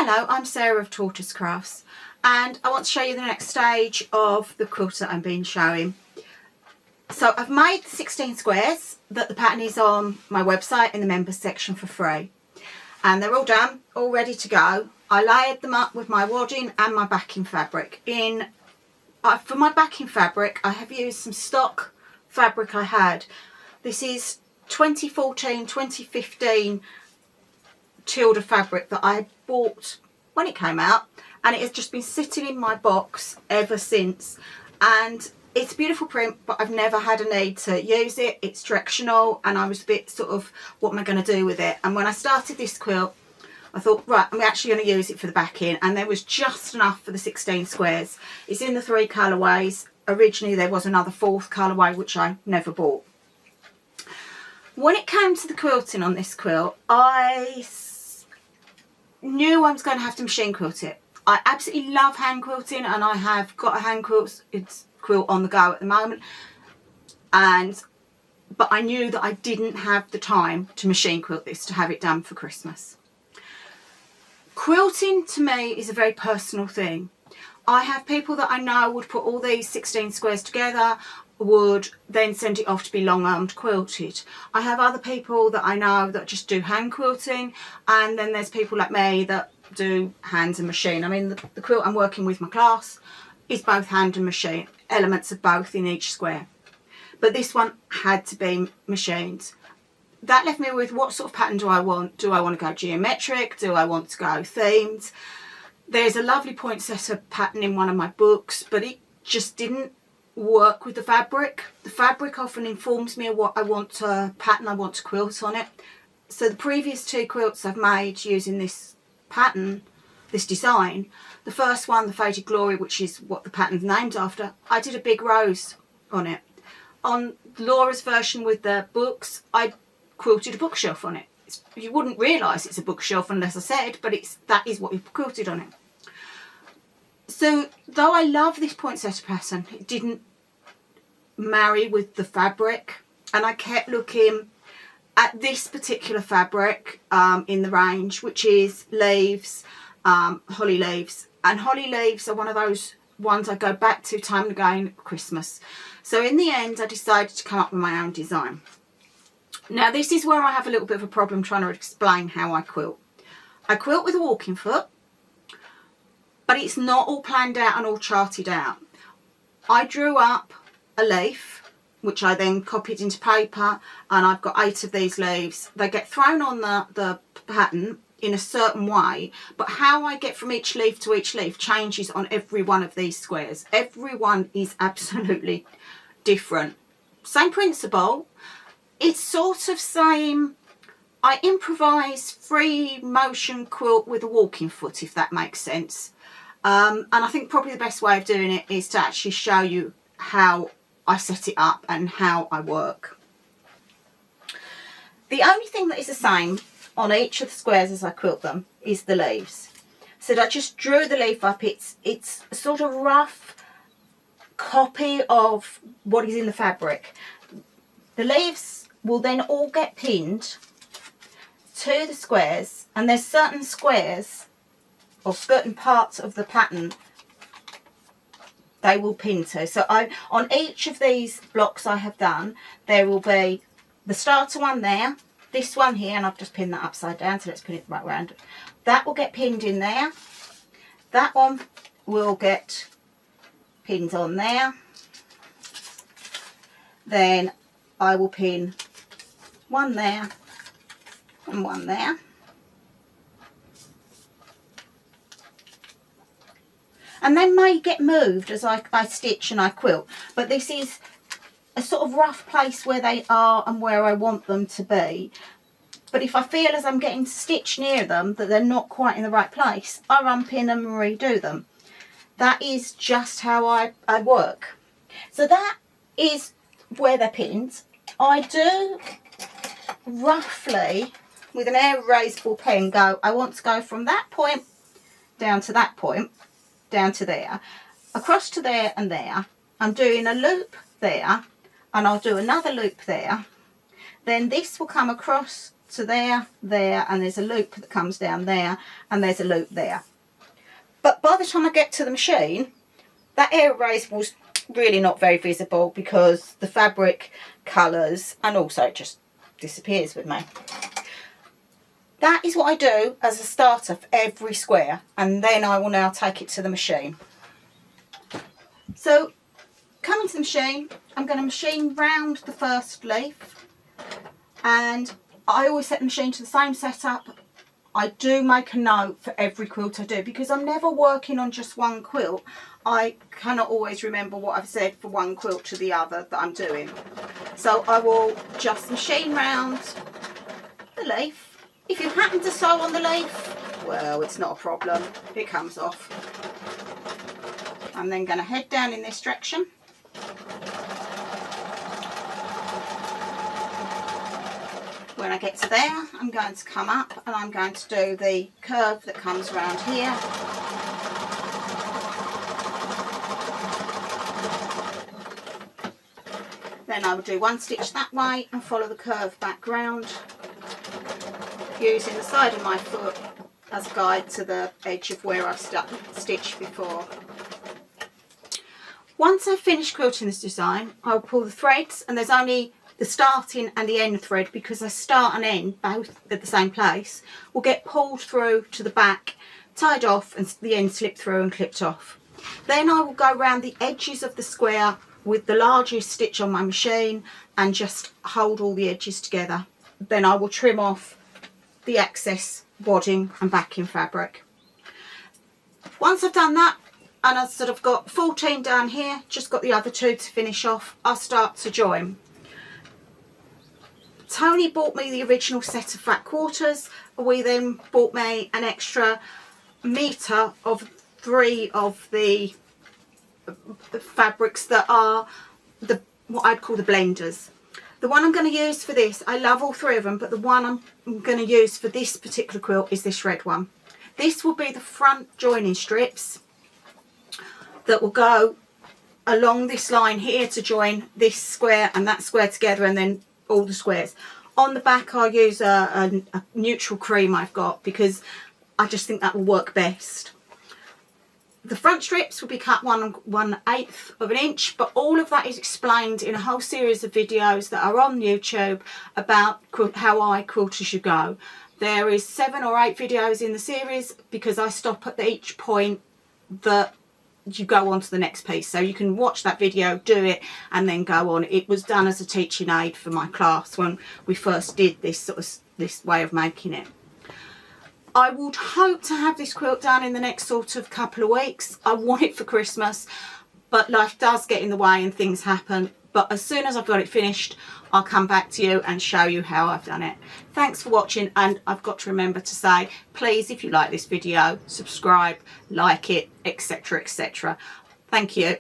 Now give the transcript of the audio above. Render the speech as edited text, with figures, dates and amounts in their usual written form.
Hello, I'm Sarah of Tortoise Crafts, and I want to show you the next stage of the quilt that I've been showing. So I've made 16 squares that the pattern is on my website in the members section for free, and they're all done, all ready to go. I layered them up with my wadding and my backing fabric. For my backing fabric, I have used some stock fabric I had. This is 2014-2015 Tilda fabric that I bought when it came out, and it has just been sitting in my box ever since, and it's a beautiful print, but I've never had a need to use it. It's directional, and I was a bit sort of, what am I going to do with it? And when I started this quilt, I thought, right, I'm actually going to use it for the backing, and there was just enough for the 16 squares. It's in the 3 colourways. Originally there was another 4th colourway which I never bought. When it came to the quilting on this quilt, I knew I was going to have to machine quilt it. I absolutely love hand quilting, and I have got a hand quilt on the go at the moment, but I knew that I didn't have the time to machine quilt this, to have it done for Christmas. Quilting to me is a very personal thing. I have people that I know would put all these 16 squares together, would then send it off to be long-armed quilted. I have other people that I know that just do hand quilting, and then there's people like me that do hands and machine. I mean, the quilt I'm working with, my class, is both hand and machine, elements of both in each square. But this one had to be machined. That left me with, what sort of pattern do I want? Do I want to go geometric? Do I want to go themed? There's a lovely poinsettia pattern in one of my books, but it just didn't work with the fabric. The fabric often informs me of what I want to pattern I want to quilt on it. So the previous 2 quilts I've made using this pattern, this design, the first one, the Faded Glory, which is what the pattern's named after, I did a big rose on it. On Laura's version with the books, I quilted a bookshelf on it. You wouldn't realise it's a bookshelf unless I said, but that is what we quilted on it. So though I love this poinsettia pattern, it didn't marry with the fabric, and I kept looking at this particular fabric in the range, which is leaves, holly leaves, and holly leaves are one of those ones I go back to time and again at Christmas. So in the end I decided to come up with my own design. Now this is where I have a little bit of a problem trying to explain how I quilt. I quilt with a walking foot, but it's not all planned out and all charted out. I drew up a leaf, which I then copied into paper, and I've got 8 of these leaves. They get thrown on the pattern in a certain way, but how I get from each leaf to each leaf changes on every one of these squares. Every one is absolutely different. Same principle. It's sort of saying I improvise free motion quilt with a walking foot, if that makes sense. And I think probably the best way of doing it is to actually show you how I set it up and how I work. The only thing that is the same on each of the squares as I quilt them is the leaves. So I just drew the leaf up. It's a sort of rough copy of what is in the fabric. The leaves will then all get pinned to the squares, and there's certain squares or certain parts of the pattern they will pin to. So on each of these blocks I have done, there will be the starter one there, this one here, and I've just pinned that upside down, so let's pin it right round. That will get pinned in there. That one will get pinned on there. Then I will pin one there and one there. And they may get moved as I stitch and I quilt, but this is a sort of rough place where they are and where I want them to be. But if I feel as I'm getting to stitch near them that they're not quite in the right place, I unpin them and redo them. That is just how I work. So that is where they're pinned. I do roughly, with an erasable pen, I want to go from that point down to that point, down to there, across to there and there. I'm doing a loop there, and I'll do another loop there. Then this will come across to there, there, and there's a loop that comes down there, and there's a loop there. But by the time I get to the machine, that air erasable's really not very visible because the fabric colours, and also it just disappears with me. That is what I do as a starter for every square, and then I will now take it to the machine. So coming to the machine, I'm going to machine round the first leaf, and I always set the machine to the same setup. I do make a note for every quilt I do because I'm never working on just one quilt. I cannot always remember what I've said for one quilt to the other that I'm doing. So I will just machine round the leaf. If you happen to sew on the leaf, well, it's not a problem. It comes off. I'm then going to head down in this direction. When I get to there, I'm going to come up and I'm going to do the curve that comes around here. Then I will do one stitch that way and follow the curve back round, using the side of my foot as a guide to the edge of where I've stitched before. Once I've finished quilting this design, I'll pull the threads, and there's only the starting and the end thread, because I start and end both at the same place, will get pulled through to the back, tied off, and the end slipped through and clipped off. Then I will go around the edges of the square with the largest stitch on my machine and just hold all the edges together. Then I will trim off the excess wadding and backing fabric. Once I've done that, and I've sort of got 14 down here, just got the other 2 to finish off, I'll start to join. Tony bought me the original set of fat quarters. We then bought me an extra metre of 3 of the fabrics that are what I'd call the blenders. The one I'm going to use for this, I love all 3 of them, but the one I'm going to use for this particular quilt is this red one. This will be the front joining strips that will go along this line here to join this square and that square together, and then all the squares. On the back I'll use a neutral cream I've got, because I just think that will work best. The front strips will be cut 1/8 of an inch, but all of that is explained in a whole series of videos that are on YouTube about how I quilt as you go. There is 7 or 8 videos in the series, because I stop at each point that you go on to the next piece, so you can watch that video, do it, and then go on. It was done as a teaching aid for my class when we first did this this way of making it. I would hope to have this quilt done in the next sort of couple of weeks. I want it for Christmas, but life does get in the way and things happen. But as soon as I've got it finished, I'll come back to you and show you how I've done it. Thanks for watching, and I've got to remember to say, please, if you like this video, subscribe, like it, etc, etc. Thank you.